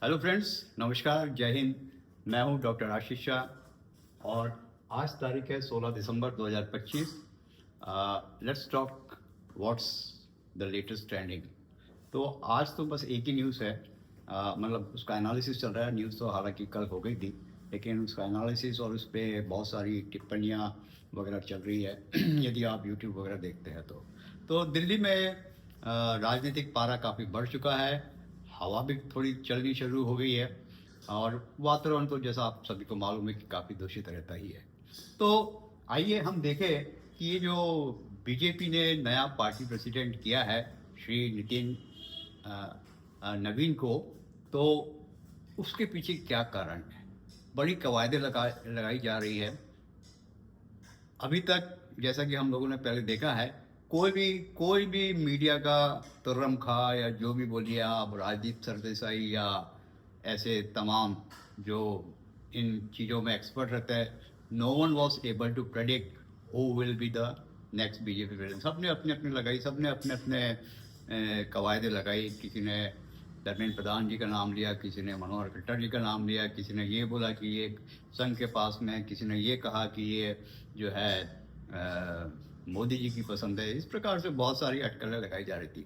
Hello friends, नमस्कार, जय हिंद। मैं हूं डॉक्टर आशीष शाह और आज तारीख है 16 दिसंबर 2025। Let's talk what's the latest trending. तो आज तो बस एक ही न्यूज़ है, मतलब उसका एनालिसिस चल रहा है। न्यूज़ तो हालांकि कल हो गई थी, लेकिन उसका एनालिसिस और उस पर बहुत सारी टिप्पणियाँ वगैरह चल रही है यदि आप यूट्यूब वगैरह देखते हैं तो दिल्ली में राजनीतिक पारा काफ़ी बढ़ चुका है। हवा भी थोड़ी चलनी शुरू हो गई है और वातावरण तो जैसा आप सभी को मालूम है कि काफ़ी दूषित रहता ही है। तो आइए हम देखें कि ये जो बीजेपी ने नया पार्टी प्रेसिडेंट किया है, श्री नितिन नवीन को, तो उसके पीछे क्या कारण है। बड़ी कवायदें लगाई जा रही है। अभी तक जैसा कि हम लोगों ने पहले देखा है, कोई भी मीडिया का तुर्रम खा या जो भी बोलिए आप, राजदीप सरदेसाई या ऐसे तमाम जो इन चीज़ों में एक्सपर्ट रहता है, no one was able to predict who will be the next BJP president. सबने अपने अपने लगाई, सबने अपने अपने कवायदे लगाई। किसी ने धर्मेंद्र प्रधान जी का नाम लिया, किसी ने मनोहर खट्टर जी का नाम लिया, किसी ने ये बोला कि ये संघ के पास में, किसी ने ये कहा कि ये जो है मोदी जी की पसंद है। इस प्रकार से बहुत सारी अटकलें लगाई जा रही थी।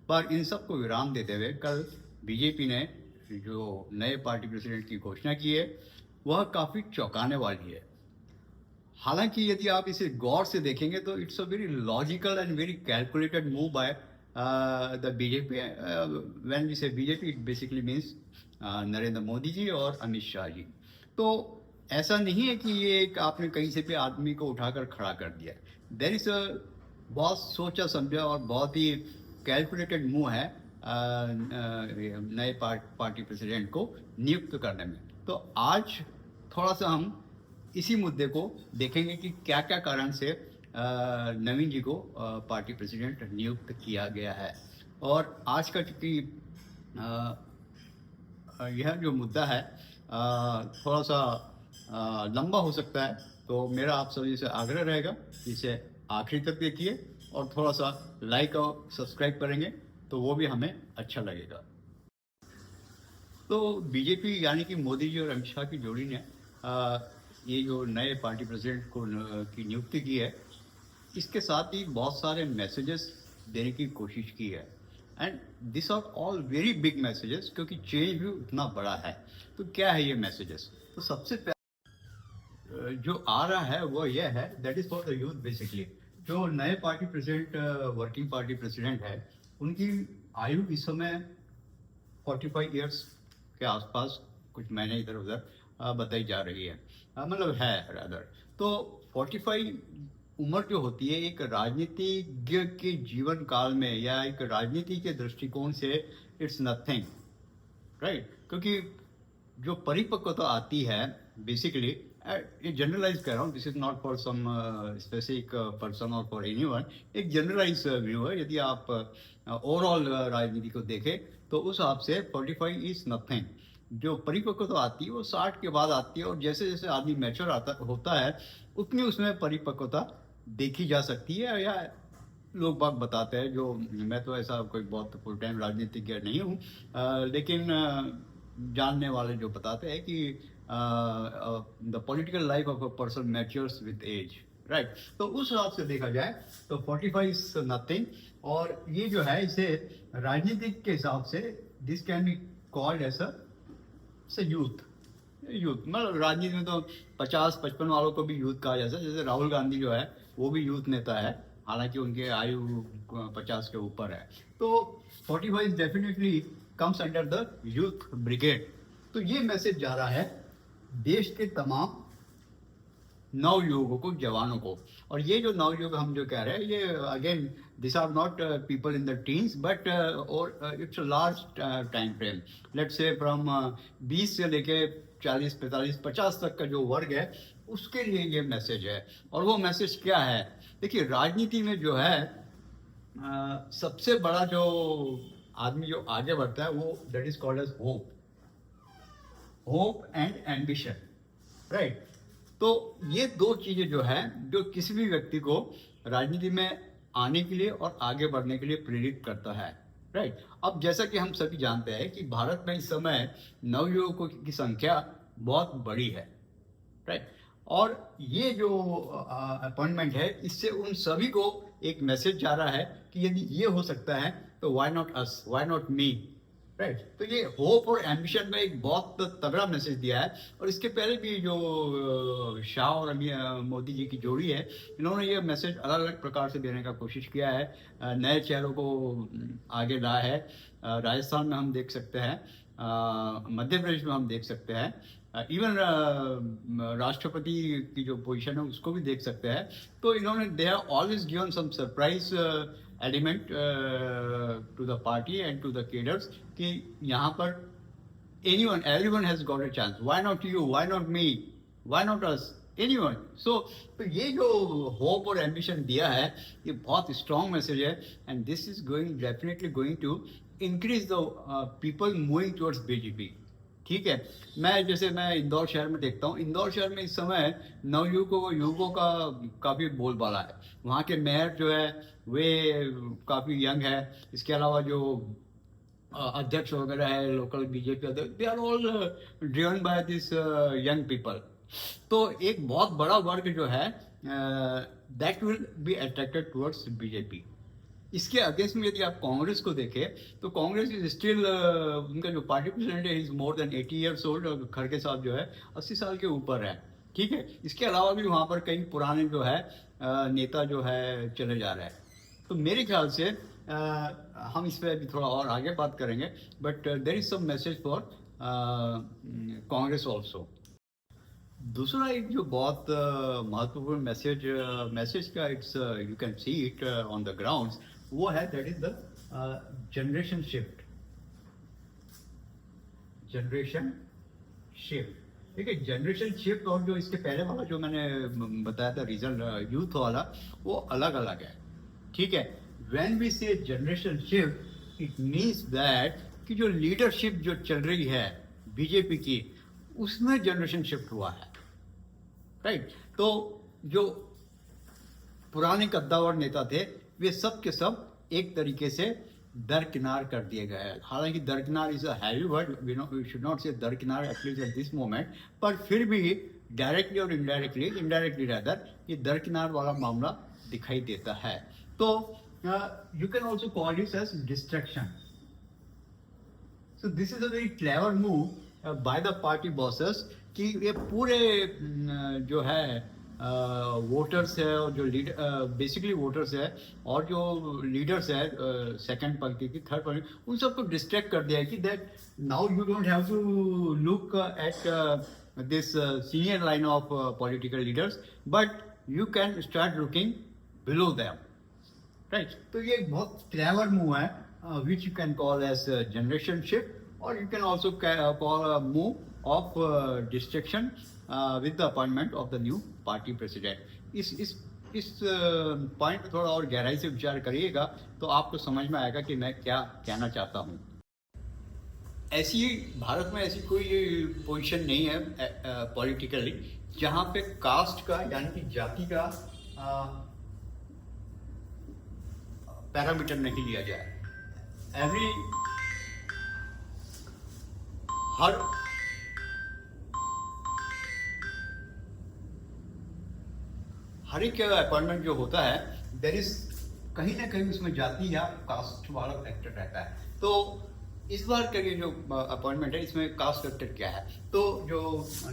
पर इन सब को विराम देते हुए कल बीजेपी ने जो नए पार्टी प्रेसिडेंट की घोषणा की है, वह काफ़ी चौंकाने वाली है। हालांकि यदि आप इसे गौर से देखेंगे तो it's a very logical and very calculated move by the BJP. When we say BJP, it basically means Narendra Modi ji और अमित शाह जी। तो ऐसा नहीं है कि ये एक आपने कहीं से भी आदमी को उठाकर खड़ा कर दिया। देर इज अ बहुत सोचा समझा और बहुत ही कैलकुलेटेड मूव है नए पार्टी प्रेसिडेंट को नियुक्त करने में। तो आज थोड़ा सा हम इसी मुद्दे को देखेंगे कि क्या क्या कारण से नवीन जी को पार्टी प्रेसिडेंट नियुक्त किया गया है। और आज का चूंकि यह जो मुद्दा है थोड़ा सा लंबा हो सकता है, तो मेरा आप सभी से आग्रह रहेगा कि इसे आखिरी तक देखिए और थोड़ा सा लाइक और सब्सक्राइब करेंगे तो वो भी हमें अच्छा लगेगा। तो बीजेपी यानी कि मोदी जी और अमित शाह की जोड़ी ने ये जो नए पार्टी प्रेसिडेंट को की नियुक्ति की है, इसके साथ ही बहुत सारे मैसेजेस देने की कोशिश की है। And this are all very big messages, क्योंकि चेंज भी उतना बड़ा है। तो क्या है ये मैसेजेस? तो सबसे जो आ रहा है वो ये है, that is for the youth basically. जो नए party president, working party president है, उनकी आयु इस समय 45 ईयर्स के आसपास, कुछ महीने इधर उधर बताई जा रही है, मतलब है रादर। तो 45 उम्र जो होती है एक राजनीतिज्ञ के जीवन काल में या एक राजनीति के दृष्टिकोण से, इट्स नथिंग, राइट। क्योंकि जो परिपक्वता आती है बेसिकली, ये जनरलाइज कर रहा हूँ, this is not for some specific person और फॉर एनीवन। एक जनरलाइज व्यू है। यदि आप ओवरऑल राजनीति को देखें तो उस हिसाब से 45 इज नथिंग। जो परिपक्वता आती है वो 60 के बाद आती है, और जैसे जैसे आदमी मैच्योर होता है उतनी उसमें परिपक्वता देखी जा सकती है। या लोग बाग बताते हैं, जो मैं तो ऐसा कोई बहुत फुल टाइम राजनीतिज्ञ नहीं हूँ, लेकिन जानने वाले जो बताते हैं कि the political life of a person matures with age, right. तो उस हिसाब से देखा जाए तो 45 इज नथिंग। और ये जो है इसे राजनीतिक के हिसाब से this can be called as a youth. Youth मतलब राजनीति में तो 50-55 वालों को भी यूथ कहा जाता है। जैसे राहुल गांधी जो है वो भी यूथ नेता है, हालांकि उनके आयु 50 के ऊपर है। तो 45 definitely comes under the youth brigade. तो ये मैसेज जा रहा है देश के तमाम नवयुवकों को, जवानों को। और ये जो नवयुवक हम जो कह रहे हैं, ये again this are not people in the teens, but और it's a large time frame. Let's say from 20 से लेके 40, 45, 50 तक का जो वर्ग है, उसके लिए ये मैसेज है। और वो मैसेज क्या है? देखिए, राजनीति में जो है सबसे बड़ा जो आदमी जो आगे बढ़ता है वो that is called as hope. Hope and ambition, right. तो ये दो चीजें जो है, जो किसी भी व्यक्ति को राजनीति में आने के लिए और आगे बढ़ने के लिए प्रेरित करता है, राइट। अब जैसा कि हम सभी जानते हैं कि भारत में इस समय नवयुवकों की संख्या बहुत बड़ी है, राइट। और ये जो अपॉइंटमेंट है, इससे उन सभी को एक मैसेज जा रहा है कि यदि ये हो सकता है तो why not us, why not me, right. तो ये होप और एम्बिशन में एक बहुत तगड़ा मैसेज दिया है। और इसके पहले भी जो शाह और मोदी जी की जोड़ी है, इन्होंने ये मैसेज अलग अलग प्रकार से देने का कोशिश किया है, नए चेहरों को आगे लाया है। राजस्थान में हम देख सकते हैं, मध्य प्रदेश में हम देख सकते हैं, इवन राष्ट्रपति की जो पोजीशन है उसको भी देख सकते हैं। तो इन्होंने they have always given some surprise element to the party and to the cadres कि यहाँ पर everyone has got a chance. Why not you? Why not me? Why not us? Anyone. तो ये जो होप और एम्बिशन दिया है, ये बहुत स्ट्रॉन्ग मैसेज है। And this is definitely going to increase the people moving towards BJP. ठीक है। मैं इंदौर शहर में देखता हूँ, इंदौर शहर में इस समय युवकों का काफ़ी बोलबाला है। वहाँ के मेयर जो है वे काफ़ी यंग है। इसके अलावा जो अध्यक्ष वगैरह है, लोकल बीजेपी अध्यक्ष, they are all driven by this young people. तो एक बहुत बड़ा वर्ग जो है that will be attracted towards BJP. इसके अगेंस्ट में यदि आप कांग्रेस को देखें तो कांग्रेस इज स्टिल, उनका जो पार्टी प्रेसिडेंट है is more than 80 years old, और खड़गे साहब जो है 80 साल के ऊपर है। ठीक है। इसके अलावा भी वहाँ पर कई पुराने जो है नेता जो है चले जा रहे हैं। तो मेरे ख्याल से हम इस पर अभी थोड़ा और आगे बात करेंगे, but there is some message for Congress also. दूसरा एक जो बहुत महत्वपूर्ण मैसेज का it's you can see it on the grounds, वो है that is the generation shift. ठीक है। जनरेशन शिफ्ट और जो इसके पहले वाला जो मैंने बताया था रीजन यूथ वाला, वो अलग अलग है। ठीक है। व्हेन वी से generation shift, it means that कि जो लीडरशिप जो चल रही है बीजेपी की, उसमें जनरेशन शिफ्ट हुआ है, राइट। तो जो पुराने कद्दावर नेता थे वे सब के सब एक तरीके से दरकिनार कर दिए गए हैं। हालांकि दरकिनार is a heavy word, we should not say दरकिनार एटलीस्ट एट दिस मोमेंट, पर फिर भी डायरेक्टली और इनडायरेक्टली रादर ये दरकिनार वाला मामला दिखाई देता है। तो you can also call this as distraction. So this is a very clever move by the party bosses कि ये पूरे जो है वोटर्स है और जो बेसिकली वोटर्स है और जो लीडर्स है सेकंड पंक्ति की, थर्ड पंक्ति, उन सबको डिस्ट्रैक्ट कर दिया है कि that now you don't have to look at this senior line of political leaders, but you can start looking below them, right. तो ये एक बहुत क्लेवर मूव है which you can call as generation shift, और you can also call a move of distraction with the appointment of the new party president. इस point पर थोड़ा और गहराई से विचार करिएगा तो आपको समझ में आएगा कि मैं क्या कहना चाहता हूँ। ऐसी भारत में ऐसी कोई पोजीशन नहीं है पॉलिटिकली जहाँ पे कास्ट का यानी कि जाति का पैरामीटर नहीं लिया जाए। हर एक अपॉइंटमेंट जो होता है देयर इज कहीं ना कहीं उसमें जाति या कास्ट वाला फैक्टर रहता है। तो इस बार का ये जो अपॉइंटमेंट है इसमें कास्ट फैक्टर क्या है? तो जो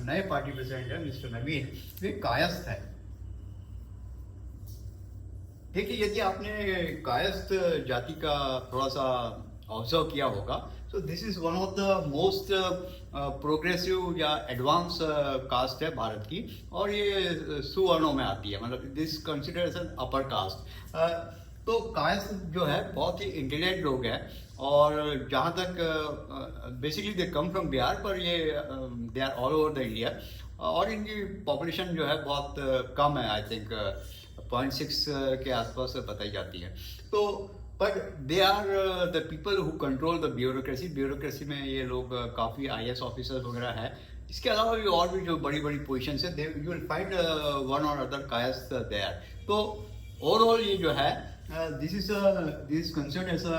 नए पार्टी प्रेसिडेंट है मिस्टर नवीन, वे कायस्थ है। देखिए, यदि आपने कायस्थ जाति का थोड़ा सा ऑब्जर्व किया होगा तो this is one of the most progressive या एडवांस कास्ट है भारत की, और ये सुवर्णों में आती है, मतलब this considered as an upper caste. तो कायस्थ जो है बहुत ही इंटेलिजेंट लोग हैं, और जहाँ तक basically they come from Bihar, पर ये they are all over the India, और इनकी पॉपुलेशन जो है बहुत कम है, आई थिंक 0.6 के आसपास बताई जाती है। तो but they are the people who control the bureaucracy में ये लोग काफ़ी IAS ऑफिसर्स वगैरह है। इसके अलावा भी और भी जो बड़ी बड़ी पोजीशन है, they you will find one और अदर कायस्थ देयर। तो ओवरऑल ये जो है this is considered as a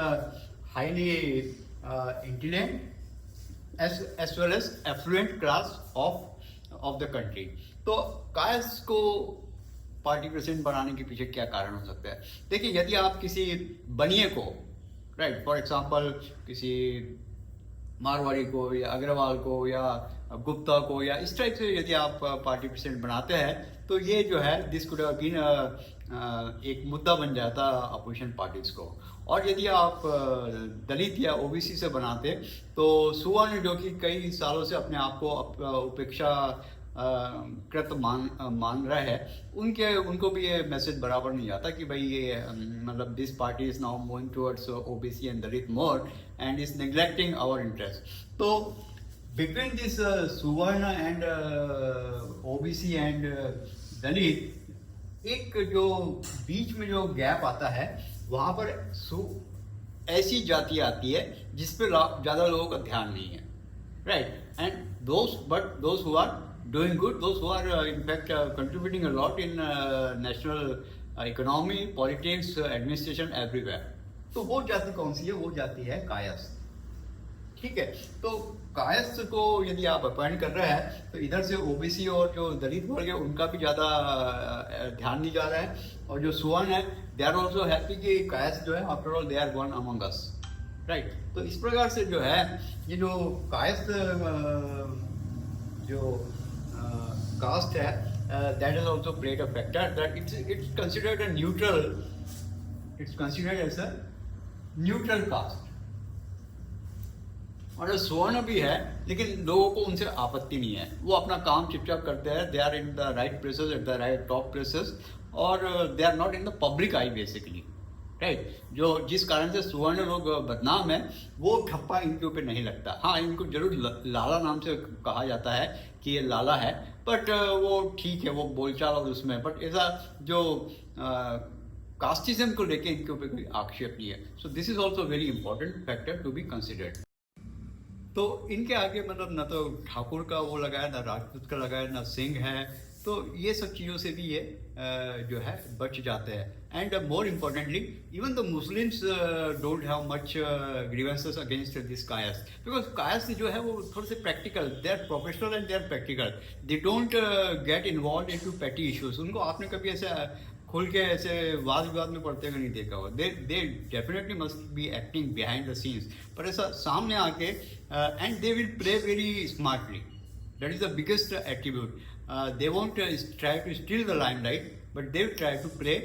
highly intelligent as well as affluent class of the country. तो कायस को पार्टी प्रेसिडेंट बनाने के पीछे क्या कारण हो सकता है? देखिए, यदि आप किसी बनिए को, राइट, फॉर एग्जांपल किसी मारवाड़ी को या अग्रवाल को या गुप्ता को या इस टाइप से यदि आप पार्टी प्रेसिडेंट बनाते हैं, तो ये जो है दिस कुड हैव बीन एक मुद्दा बन जाता अपोजिशन पार्टीज को। और यदि आप दलित या ओबीसी से बनाते तो सुवर्ण, जो कि कई सालों से अपने आप को उपेक्षा कृत मान रहा है, उनको भी ये मैसेज बराबर नहीं आता कि भाई ये मतलब this party is now moving towards OBC and Dalit more and is neglecting our interest. तो between this Savarna and OBC and Dalit एक जो बीच में जो गैप आता है, वहां पर ऐसी जाति आती है जिस पे ज्यादा लोगों का ध्यान नहीं है, right, and those who are doing good, those who are in fact contributing a lot in national economy, politics, administration, everywhere. तो वो जाति कौन सी है? वो जाति है कायस्थ। ठीक है, तो कायस्थ को यदि आप अपॉइंट कर रहे हैं तो इधर से ओबीसी और जो दलित वर्ग है उनका भी ज्यादा ध्यान नहीं जा रहा है, और जो सुवर्ण है दे आर ऑल्सो हैप्पी कि कायस्थ जो है after all they are one among us, right. तो इस प्रकार से जो है ये जो कायस्थ जो caste है, that has also played a factor, that it's considered a neutral, it's considered as a neutral caste। और स्वर्ण भी है, लेकिन लोगों को उनसे आपत्ति नहीं है, वो अपना काम चुपचाप करते हैं, they are in the right places at the right top places, और they are not in the public eye basically, right. जो जिस कारण से सुवर्ण लोग बदनाम है वो ठप्पा इनके ऊपर नहीं लगता। हाँ, इनको जरूर लाला नाम से कहा जाता है कि ये लाला है, बट वो ठीक है, वो बोलचाल और उसमें, बट ऐसा जो कास्टिज्म को लेके इनके ऊपर कोई आक्षेप नहीं है। So this is also very important factor to be considered. तो इनके आगे मतलब न तो ठाकुर का वो लगाया, ना राजपूत का लगाया, ना सिंह है, तो ये सब चीज़ों से भी ये जो है बच जाते हैं। And more importantly even the Muslims don't have much grievances against this Kayastha, because Kayastha जो है वो थोड़े से practical, they are professional and they are practical, they don't get involve in to petty issues. उनको आपने कभी ऐसे खुल के ऐसे वाद विवाद में पड़ते हुए नहीं देखा होगा। They definitely must be acting behind the scenes, पर ऐसा सामने आके and they will play very smartly, that is the biggest attribute. They won't try to steal the limelight, but they will try to play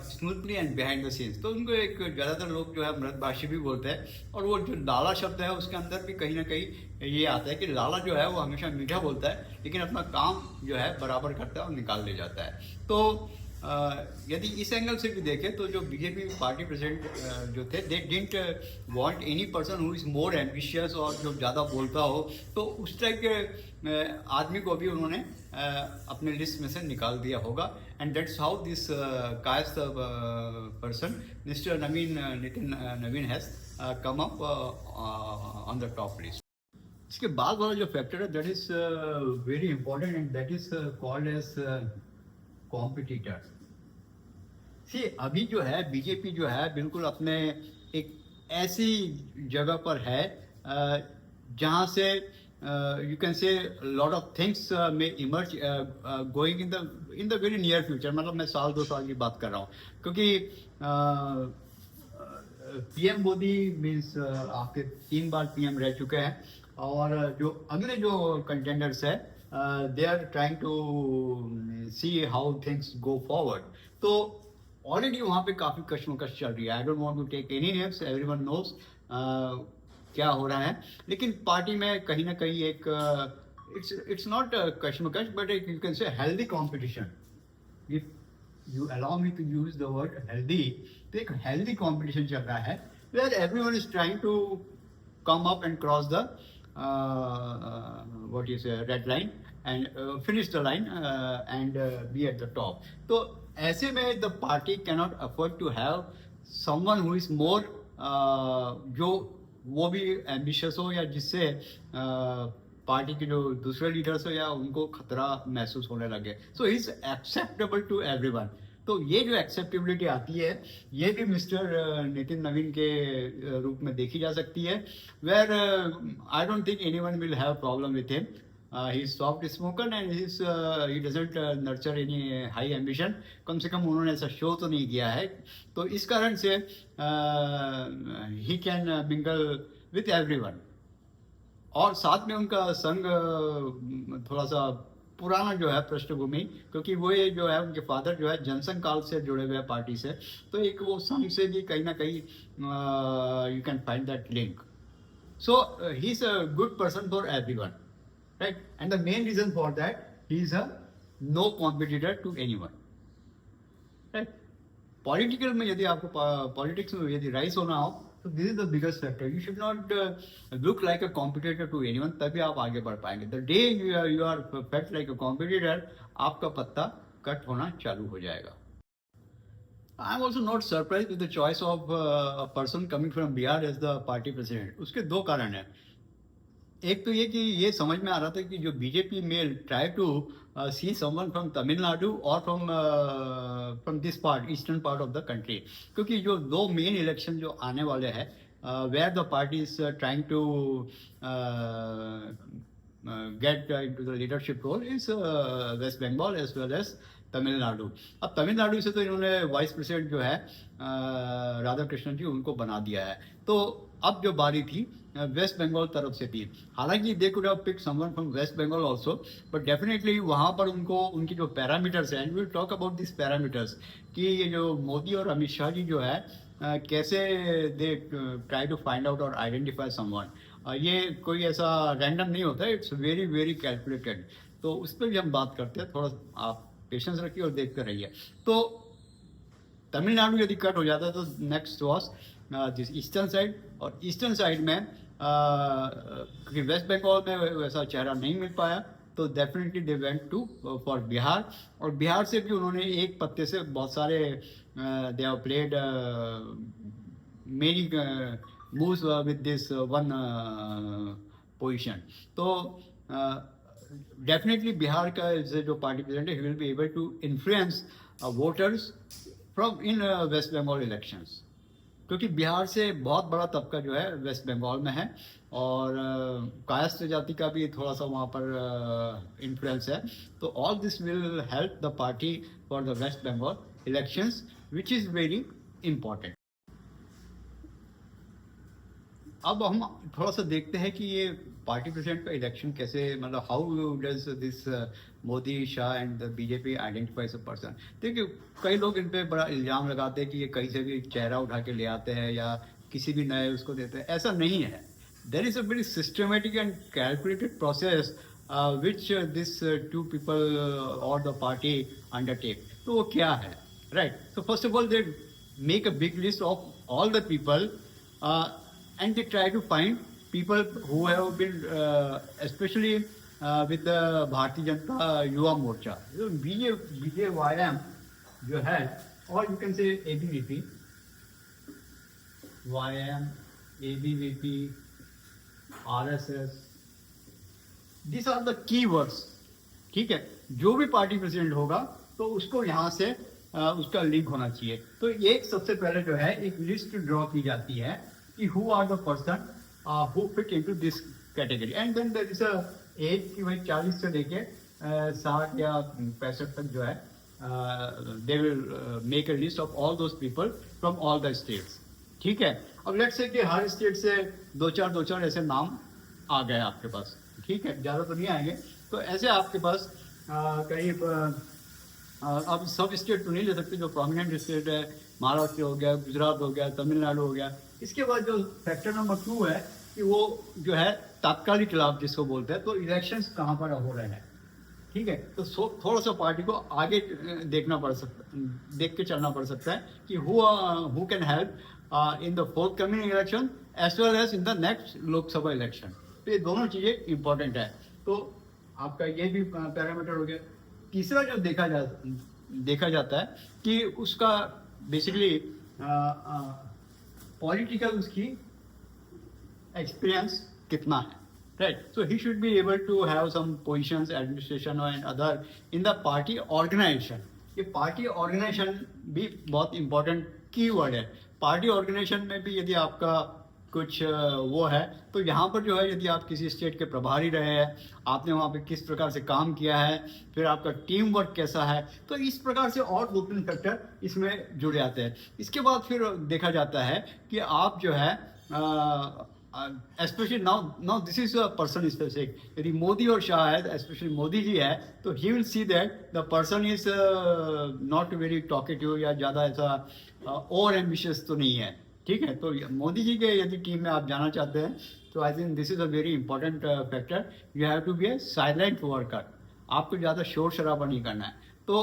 smoothly and behind the scenes। तो उनको एक ज़्यादातर लोग जो है मृतभाषी भी बोलते हैं, और वो जो लाला शब्द है उसके अंदर भी कहीं ना कहीं ये आता है कि लाला जो है वो हमेशा मीठा बोलता है, लेकिन अपना काम जो है बराबर करता है और निकाल ले जाता है। तो यदि इस एंगल से भी देखें तो जो बीजेपी पार्टी प्रेसिडेंट जो थे, they didn't want any person who is more ambitious और जो ज़्यादा बोलता हो, तो उस टाइप के आदमी को भी उन्होंने अपने लिस्ट में से निकाल दिया होगा। And that's how this Kayastha person mister Nitin नवीन has come up on the top list. इसके बाद वाला जो फैक्टर है that is very important, and that is called as competitor. See अभी जो है बीजेपी जो है बिल्कुल अपने एक ऐसी जगह पर है जहाँ से you can say lot of things में emerge going in the very near future. मतलब मैं साल 2 साल की बात कर रहा हूँ, क्योंकि पीएम मोदी मीन्स आपके 3 बार पीएम रह चुके हैं, और जो अगले जो कंटेंडर्स है they are trying to see how things go forward। तो ऑलरेडी वहाँ पे काफ़ी कश्मकश चल रही है। I don't want to take any names, everyone knows क्या हो रहा है, लेकिन पार्टी में कहीं ना कहीं एक इट्स नॉट कश्मकश but you can say healthy competition, if you allow me to use the word healthy. तो एक हेल्दी कॉम्पिटिशन चल रहा है where everyone is trying to come up and cross the what you say red line and finish the line and be at the top। तो ऐसे में the party cannot afford to have someone who is more जो वो भी ambitious हो, या जिससे party के जो दूसरे लीडर्स हो या उनको खतरा महसूस होने लगे। So he is acceptable to everyone. तो ये जो एक्सेप्टेबिलिटी आती है ये भी मिस्टर नितिन नवीन के रूप में देखी जा सकती है, where I don't think anyone will have problem with him. He is soft spoken and he doesn't nurture any high ambition. कम से कम उन्होंने ऐसा शो तो नहीं किया है, तो इस कारण से he can mingle with everyone. और साथ में उनका संग थोड़ा सा पुराना जो है पृष्ठभूमि, क्योंकि वो ये जो है उनके फादर जो है जनसंघ काल से जुड़े हुए हैं पार्टी से, तो एक वो संघ से भी कहीं ना कहीं you can find that link. So he is a good person for everyone, right. And the main reason for that he is a no competitor to anyone, right. Political में यदि आपको पॉलिटिक्स में यदि राइज होना हो तो this is the biggest factor. You should not look like a competitor to anyone, तभी आप आगे बढ़ पाएंगे. The day you are fact like a competitor, आपका पत्ता कट होना चालू हो जाएगा. I am also not surprise with the choice of a person coming from Bihar as the party president. उसके दो कारण हैं. एक तो ये कि ये समझ में आ रहा था कि जो बीजेपी में try to see someone from Tamil Nadu और from this part eastern part of the country, क्योंकि जो दो मेन इलेक्शन जो आने वाले हैं where the party is trying to get into the leadership role is West Bengal as well as Tamil Nadu. अब तमिलनाडु से तो इन्होंने वाइस प्रेसिडेंट जो है राधा कृष्णन जी उनको बना दिया है. तो अब जो बारी थी वेस्ट बंगाल तरफ से थी. हालांकि they could have pick someone from West Bengal also, but definitely वहां पर उनको उनकी जो पैरामीटर्स हैं, and we will talk about this parameters, कि ये जो मोदी और अमित शाह जी जो है कैसे they try to find out और आइडेंटिफाई समवन. ये कोई ऐसा रैंडम नहीं होता है, इट्स वेरी वेरी कैलकुलेटेड. तो उस पर भी हम बात करते हैं. थोड़ा आप पेशेंस रखिए और देखते रहिए. तो तमिलनाडु यदि कट हो जाता है तो next was this eastern side. और ईस्टर्न साइड में क्योंकि वेस्ट बंगाल में वैसा चेहरा नहीं मिल पाया, तो definitely they went to for Bihar. और बिहार से भी उन्होंने एक पत्ते से बहुत सारे they have played many moves with this one position. तो डेफिनेटली बिहार का जो पार्टी प्रेसिडेंट है he will be able to influence voters from in West Bengal elections, क्योंकि बिहार से बहुत बड़ा तबका जो है वेस्ट बंगाल में है और कायस्थ जाति का भी थोड़ा सा वहाँ पर इन्फ्लुएंस है. तो all this will help the party for the West Bengal elections which is very important. अब हम थोड़ा सा देखते हैं कि ये पार्टी प्रेसिडेंट का इलेक्शन कैसे, मतलब how does this Modi Shah and the BJP identifies a person. देखिए कई लोग इन पे बड़ा इल्जाम लगाते हैं कि ये कहीं से भी चेहरा उठा के ले आते हैं या किसी भी नए उसको देते हैं. ऐसा नहीं है. There is a very systematic and calculated process which this two people और द पार्टी अंडरटेक. तो वो क्या है, राइट. तो first of all they make a big list of all the people and they try to find people who have been especially with the Bharatiya Janata Yuva Morcha, BJYM जो है, or you can say ABVP, YM, ABVP, RSS, these are the keywords. ठीक है, जो भी party president होगा तो उसको यहाँ से उसका लिंक होना चाहिए. तो एक सबसे पहले जो है एक लिस्ट ड्रॉ की जाती है कि who are the person who fit into this category, and then there is a age कि भाई 40 से लेके 60 या 65 तक जो है they will make a list of all those people from all the states. ठीक है. अब लेट्स से कि हर स्टेट से दो चार ऐसे नाम आ गए आपके पास. ठीक है, ज़्यादा तो नहीं आएंगे. तो ऐसे आपके पास करीब अब सब स्टेट तो नहीं ले सकते. जो प्रोमिनेंट स्टेट है महाराष्ट्र हो गया, गुजरात हो गया, तमिलनाडु हो गया. इसके बाद जो फैक्टर नंबर 2 है कि वो जो है तात्कालिक लाभ जिसको बोलते हैं. तो इलेक्शंस कहाँ पर हो रहे हैं. ठीक है. तो थोड़ा सा पार्टी को आगे देख के चलना पड़ सकता है कि who can help in the fourth coming election as well as in the next Lok Sabha election. तो ये दोनों चीज़ें इंपॉर्टेंट है. तो आपका ये भी पैरामीटर हो गया. तीसरा जो देखा जाता है कि उसका बेसिकली पॉलिटिकल उसकी एक्सपीरियंस कितना है, right. So he should be able to have some positions administration and other in the party organization. कि पार्टी ऑर्गेनाइजेशन भी बहुत इंपॉर्टेंट की वर्ड है। पार्टी ऑर्गेनाइजेशन में भी यदि आपका कुछ वो है, तो यहाँ पर जो है, यदि आप किसी स्टेट के प्रभारी रहे हैं, आपने वहाँ पे किस प्रकार से काम किया है, फिर आपका टीम वर्क कैसा है, तो इस प्रकार से और दो तीन फैक्टर इसमें जुड़ जाते हैं। इसके बाद फिर देखा जाता है कि आप जो है especially now this is a person specific. यदि मोदी और शाह है, स्पेशली मोदी जी है, तो he will see that the person is not very talkative या ज़्यादा ऐसा ओवर एम्बिशियस तो नहीं है, ठीक है। तो मोदी जी के यदि टीम में आप जाना चाहते हैं, तो I think this is a very important factor. You have to be a silent worker, आपको ज़्यादा शोर शराबा नहीं करना है। तो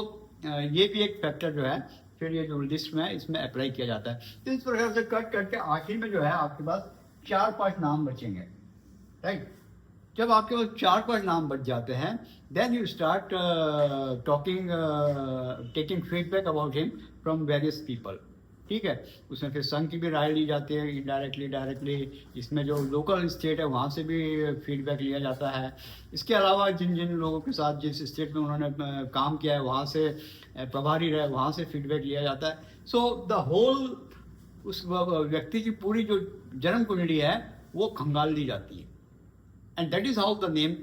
ये भी एक फैक्टर जो है फिर ये जो लिस्ट में इसमें अप्लाई किया जाता है। तो इस प्रकार से कट करके आखिर में जो है आपके पास 4-5 नाम बचेंगे, राइट। जब आपके पास 4-5 नाम बच जाते हैं, then you start talking taking feedback about him from various people, ठीक है। उसमें फिर संघ की भी राय ली जाती है, इनडायरेक्टली डायरेक्टली। इसमें जो लोकल स्टेट है वहाँ से भी फीडबैक लिया जाता है। इसके अलावा जिन जिन लोगों के साथ जिस स्टेट में उन्होंने काम किया है वहाँ से प्रभारी रहे, वहाँ से फीडबैक लिया जाता है। सो द होल उस व्यक्ति की पूरी जो जन्म कुंडली है वो खंगाल ली जाती है, and that is how the name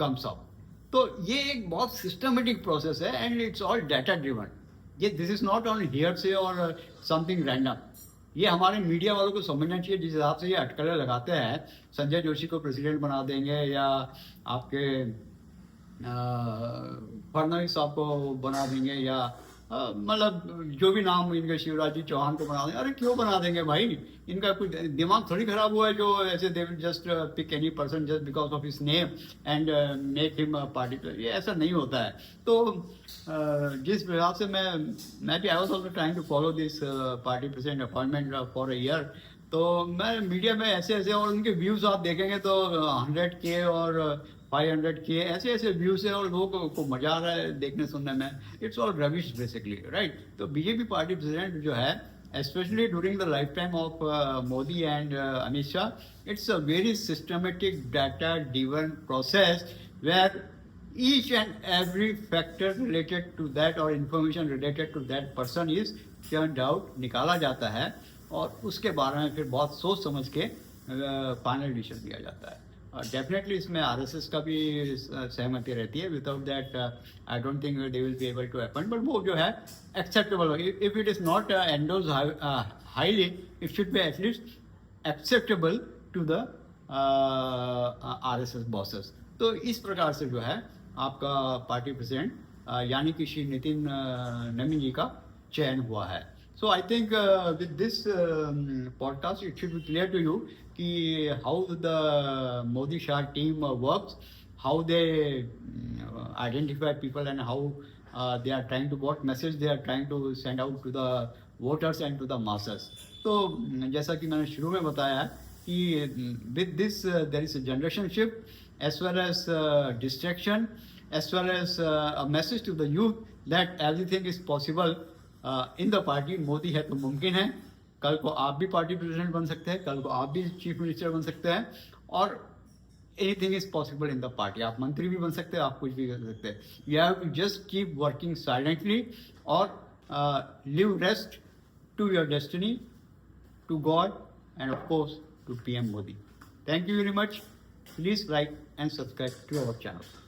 comes up. तो ये एक बहुत सिस्टमेटिक प्रोसेस है, and it's all data driven. ये this is not on hearsay और समथिंग रैंडम। ये हमारे मीडिया वालों को समझना चाहिए। जिस हिसाब से ये अटकलें लगाते हैं, संजय जोशी को प्रेसिडेंट बना देंगे या आपके फडणवीस साहब को बना देंगे, या मतलब जो भी नाम इनके, शिवराज जी चौहान को बना देंगे। अरे क्यों बना देंगे भाई, इनका कुछ दिमाग थोड़ी खराब हुआ है जो ऐसे they will just pick any person just because of his name and make him party. ये ऐसा नहीं होता है। तो जिस हिसाब से मैं भी I was also trying to follow this party president appointment for a year. तो मैं मीडिया में ऐसे ऐसे, और उनके व्यूज़ आप देखेंगे तो 100K और 500K ऐसे ऐसे व्यूज है, और लोगों को मजा आ रहा है देखने सुनने में। It's all Ravish basically, right. तो बीजेपी पार्टी प्रेसिडेंट जो है, especially during the lifetime of Modi and Amit Shah, it's a very systematic data-driven process where each and every factor related to that or information related to that person is turned out, निकाला जाता है, और उसके बारे में फिर बहुत सोच समझ के फाइनल डिसीजन लिया जाता है। डेफिनेटली इसमें आरएसएस का भी सहमति रहती है। Without that I don't think they will be able to appoint, but वो जो है acceptable. If it is not endorse highly, it should be at least acceptable to the RSS bosses. तो इस प्रकार से जो है आपका पार्टी प्रेसिडेंट यानी कि श्री नितिन नवीन जी का चयन हुआ है। So I think with this podcast, it should be clear to you कि how the Modi Shah team works, how they identify people, and how they are trying to, what message they are trying to send out to the voters and to the masses. तो जैसा कि मैंने शुरू में बताया कि with this there is a generation shift as well as distraction as well as a message to the youth that everything is possible in the party. Modi है तो मुमकिन है, कल को आप भी पार्टी प्रेसिडेंट बन सकते हैं, कल को आप भी चीफ मिनिस्टर बन सकते हैं, और anything is possible in the party. आप मंत्री भी बन सकते हैं, आप कुछ भी कर सकते हैं। You have to just keep working silently और leave rest to your destiny, to God and of course to PM Modi. Thank you very much. Please like and subscribe to our channel.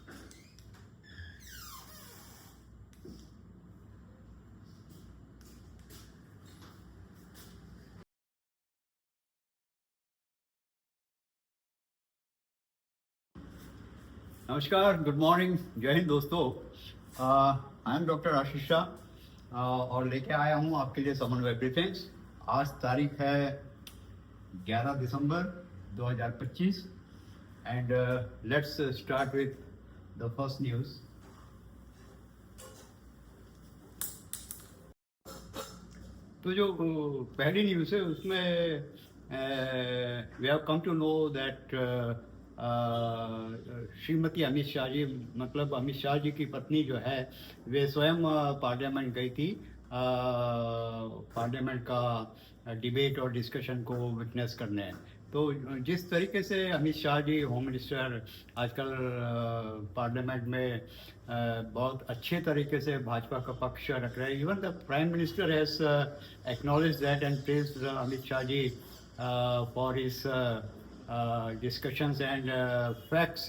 नमस्कार, गुड मॉर्निंग, जय हिंद दोस्तों। I am doctor Ashish Shah और लेके आया हूँ आपके लिए समन्वय ब्रीफिंग्स। आज तारीख है 11 दिसंबर 2025 and let's start with the first news. तो जो पहली न्यूज़ है उसमें we have come to know that Shrimati Amit Shah ji, मतलब अमित शाह जी की पत्नी जो है, वे स्वयं पार्लियामेंट गई थी। पार्लियामेंट का डिबेट और डिस्कशन को विटनेस करने हैं। तो जिस तरीके से अमित शाह जी होम मिनिस्टर आजकल पार्लियामेंट में बहुत अच्छे तरीके से भाजपा का पक्ष रख रहे हैं, even the prime minister has acknowledge that and praise Amit Shah ji for his discussions and facts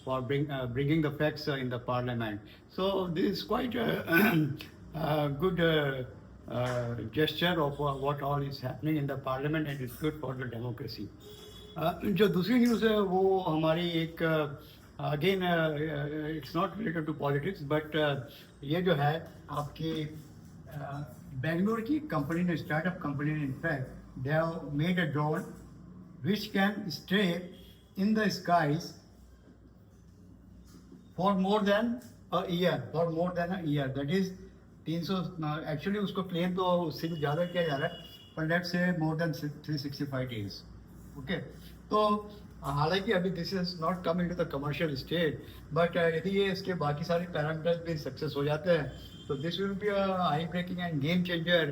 for bringing the facts in the parliament. So this is quite a good gesture of what all is happening in the parliament, and it's good for the democracy. जो दूसरी news है वो हमारी एक again it's not related to politics but ये जो है आपकी बेंगलोर की कंपनी ने, स्टार्टअप कंपनी ने, in fact they have made a drone which can stay in the skies for more than a year, that is 300, actually उसको क्लेम तो उससे भी ज़्यादा किया जा रहा है, पर let's say more than 365 days. Okay, तो हालांकि अभी this is not come into the commercial stage, but यदि ये इसके बाकी सारे पैरामीटर्स भी सक्सेस हो जाते हैं तो this will be a high breaking and game changer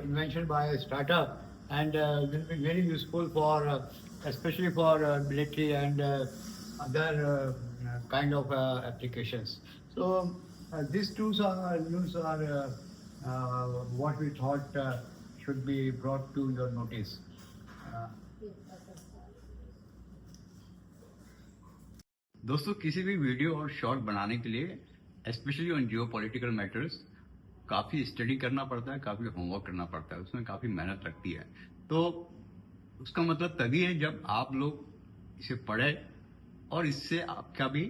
invention by startup, and will be very useful for especially for military and other kind of applications. So these two news are what we thought should be brought to your notice. दोस्तों, किसी भी video और short बनाने के लिए specially on Jio political matters काफ़ी study करना पड़ता है, काफ़ी होमवर्क करना पड़ता है, उसमें काफ़ी मेहनत लगती है। तो उसका मतलब तभी है जब आप लोग इसे पढ़ें और इससे आपका भी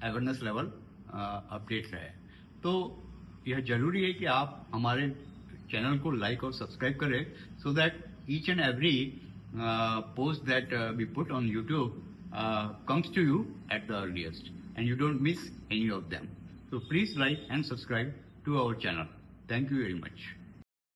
अवेयरनेस लेवल अपडेट रहे। तो यह जरूरी है कि आप हमारे चैनल को लाइक और सब्सक्राइब करें, so that each and every post that we put on YouTube comes to you at the earliest and you don't miss any of them. So please like and subscribe to our channel. Thank you very much.